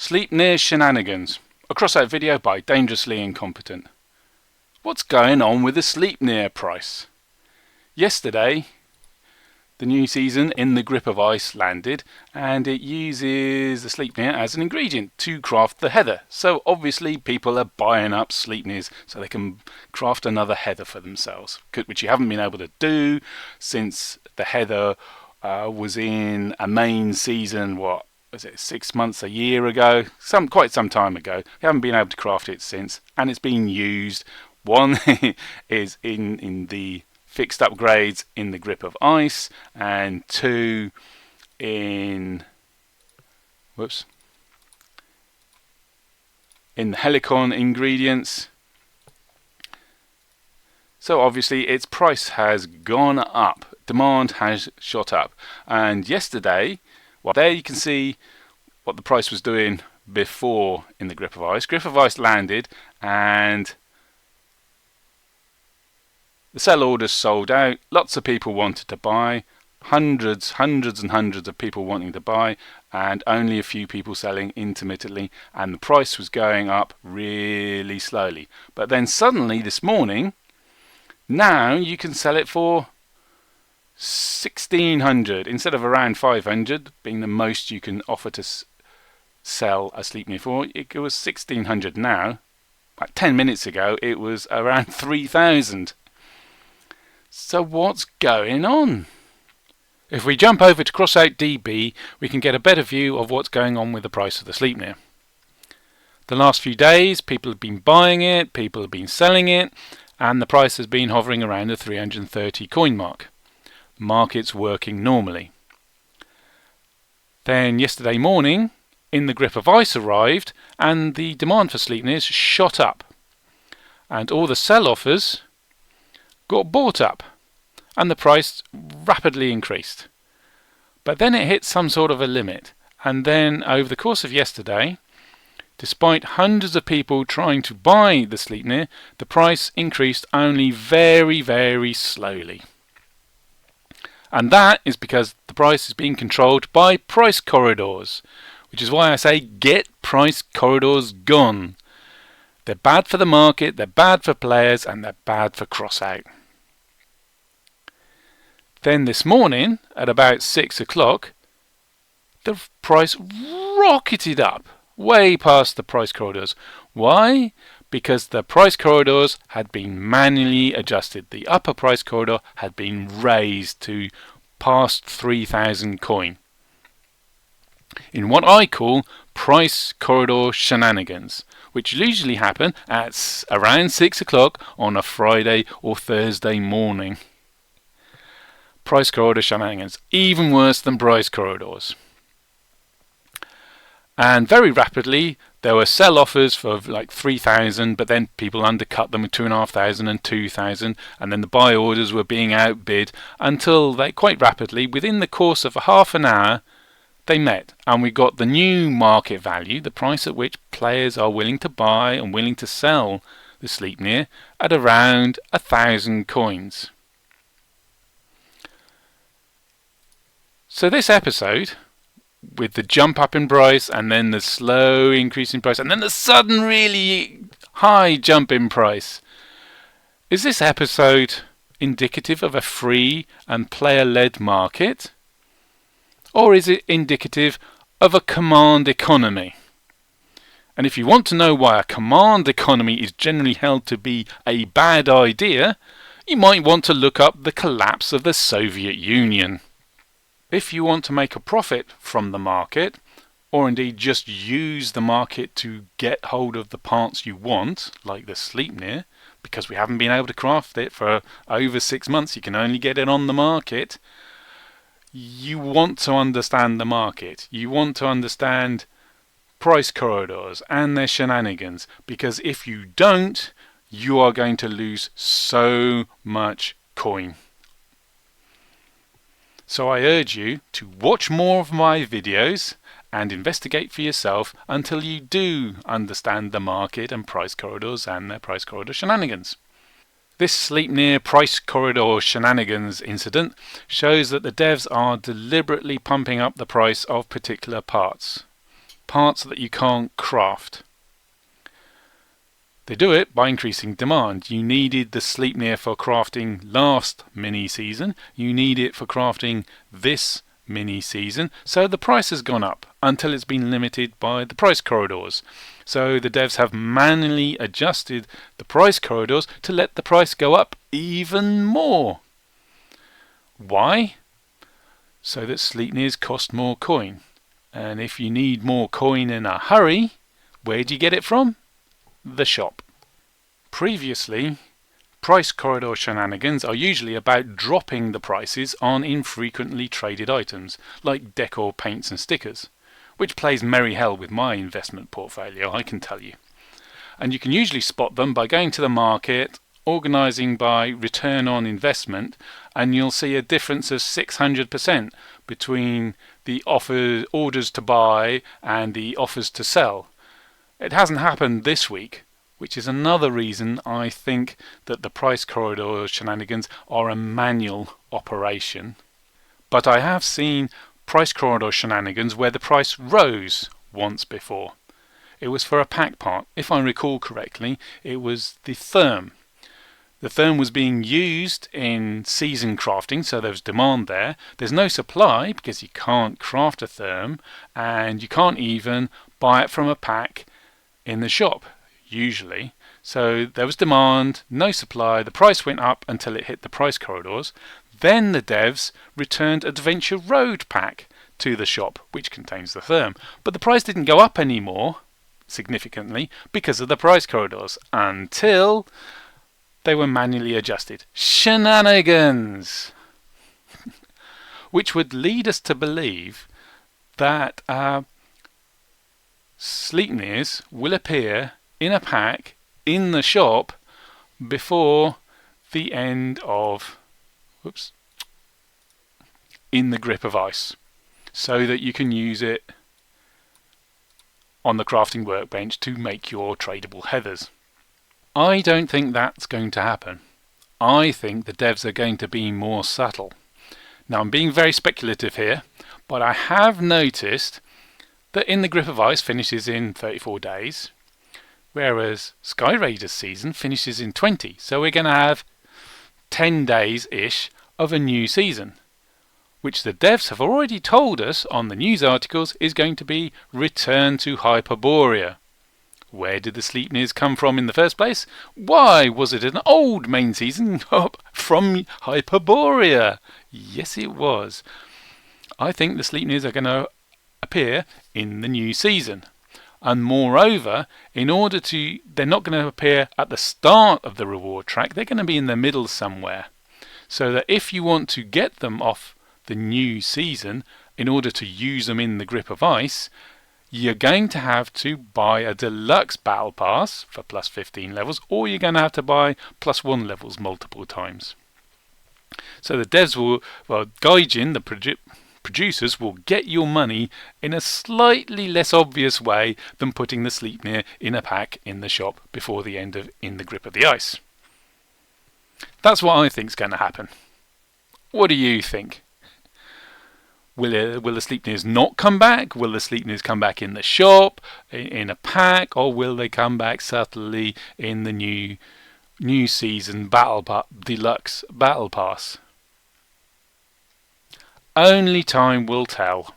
Sleipnir Shenanigans, a crossout video by Dangerously Incompetent. What's going on with the Sleipnir price? Yesterday, the new season In the Grip of Ice landed, and it uses the Sleipnir as an ingredient to craft the heather. So obviously people are buying up Sleipnirs so they can craft another heather for themselves, which you haven't been able to do since the heather was in a main season, what was it, 6 months, a year ago, quite some time ago. We haven't been able to craft it since, and it's been used. One is in the fixed upgrades In the Grip of Ice, and two in in the Helicon ingredients. So obviously its price has gone up, demand has shot up, and yesterday, well, there you can see what the price was doing before In the Grip of Ice. Grip of Ice landed and the sell orders sold out. Lots of people wanted to buy, hundreds and hundreds of people wanting to buy, and only a few people selling intermittently, and the price was going up really slowly. But then suddenly this morning, now you can sell it for 1,600 instead of around 500 being the most you can offer to sell a Sleipnir for. It was 1,600 now. Like 10 minutes ago it was around 3,000. So what's going on? If we jump over to Crossout DB, we can get a better view of what's going on with the price of the Sleipnir. The last few days people have been buying it, people have been selling it, and the price has been hovering around the 330 coin mark. Market's working normally. Then yesterday morning, In the Grip of Ice arrived, and the demand for Sleipnirs shot up, and all the sell offers got bought up, and the price rapidly increased. But then it hit some sort of a limit, and then over the course of yesterday, despite hundreds of people trying to buy the Sleipnir, the price increased only very, very slowly. And that is because the price is being controlled by price corridors, which is why I say get price corridors gone. They're bad for the market, they're bad for players, and they're bad for Crossout. Then this morning, at about 6 o'clock, the price rocketed up, way past the price corridors. Why? Because the price corridors had been manually adjusted. The upper price corridor had been raised to past 3,000 coin, in what I call price corridor shenanigans, which usually happen at around 6 o'clock on a Friday or Thursday morning. Price corridor shenanigans, even worse than price corridors. And very rapidly there were sell offers for like 3,000, but then people undercut them with 2,500 and 2,000, and then the buy orders were being outbid until they quite rapidly, within the course of a half an hour, they met, and we got the new market value, the price at which players are willing to buy and willing to sell the Sleipnir, at around 1,000 coins. So this episode, with the jump up in price and then the slow increase in price and then the sudden really high jump in price, is this episode indicative of a free and player-led market? Or is it indicative of a command economy? And if you want to know why a command economy is generally held to be a bad idea, you might want to look up the collapse of the Soviet Union. If you want to make a profit from the market, or indeed just use the market to get hold of the parts you want, like the Sleipnir, because we haven't been able to craft it for over 6 months, you can only get it on the market, you want to understand the market. You want to understand price corridors and their shenanigans, because if you don't, you are going to lose so much coin. So I urge you to watch more of my videos and investigate for yourself until you do understand the market and price corridors and their price corridor shenanigans. This Sleipnir price corridor shenanigans incident shows that the devs are deliberately pumping up the price of particular parts. parts that you can't craft. They do it by increasing demand. You needed the Sleipnir for crafting last mini-season. You need it for crafting this mini-season. So the price has gone up until it's been limited by the price corridors. So the devs have manually adjusted the price corridors to let the price go up even more. Why? So that Sleipnirs cost more coin. And if you need more coin in a hurry, where do you get it from? The shop. Previously, price corridor shenanigans are usually about dropping the prices on infrequently traded items, like decor paints and stickers, which plays merry hell with my investment portfolio, I can tell you. And you can usually spot them by going to the market, organising by return on investment, and you'll see a difference of 600% between the orders to buy and the offers to sell. It hasn't happened this week, which is another reason I think that the price corridor shenanigans are a manual operation. But I have seen price corridor shenanigans where the price rose once before. It was for a pack part. If I recall correctly, it was the therm. The therm was being used in season crafting, so there was demand there. There's no supply because you can't craft a therm, and you can't even buy it from a pack in the shop, usually. So there was demand, no supply, the price went up until it hit the price corridors. Then the devs returned Adventure Road pack to the shop, which contains the therm. But the price didn't go up anymore, significantly, because of the price corridors, until they were manually adjusted. Shenanigans! Which would lead us to believe that Sleipnirs will appear in a pack in the shop before the end of In the Grip of Ice, so that you can use it on the crafting workbench to make your tradable heathers. I don't think that's going to happen. I think the devs are going to be more subtle. Now I'm being very speculative here, but I have noticed that In the Grip of Ice finishes in 34 days, whereas Sky Raiders season finishes in 20. So we're going to have 10 days-ish of a new season, which the devs have already told us on the news articles is going to be Return to Hyperborea. Where did the Sleipnirs come from in the first place? Why was it an old main season from Hyperborea? Yes, it was. I think the Sleipnirs are going to appear in the new season. And moreover, they're not going to appear at the start of the reward track, they're going to be in the middle somewhere. So that if you want to get them off the new season, in order to use them in the Grip of Ice, you're going to have to buy a deluxe battle pass for plus 15 levels, or you're going to have to buy plus 1 levels multiple times. So the devs Gaijin, the producers, will get your money in a slightly less obvious way than putting the Sleipnir in a pack in the shop before the end of In the Grip of the Ice. That's what I think's going to happen. What do you think? Will the Sleipnirs not come back? Will the Sleipnirs come back in the shop, in a pack, or will they come back subtly in the new season deluxe battle pass? Only time will tell.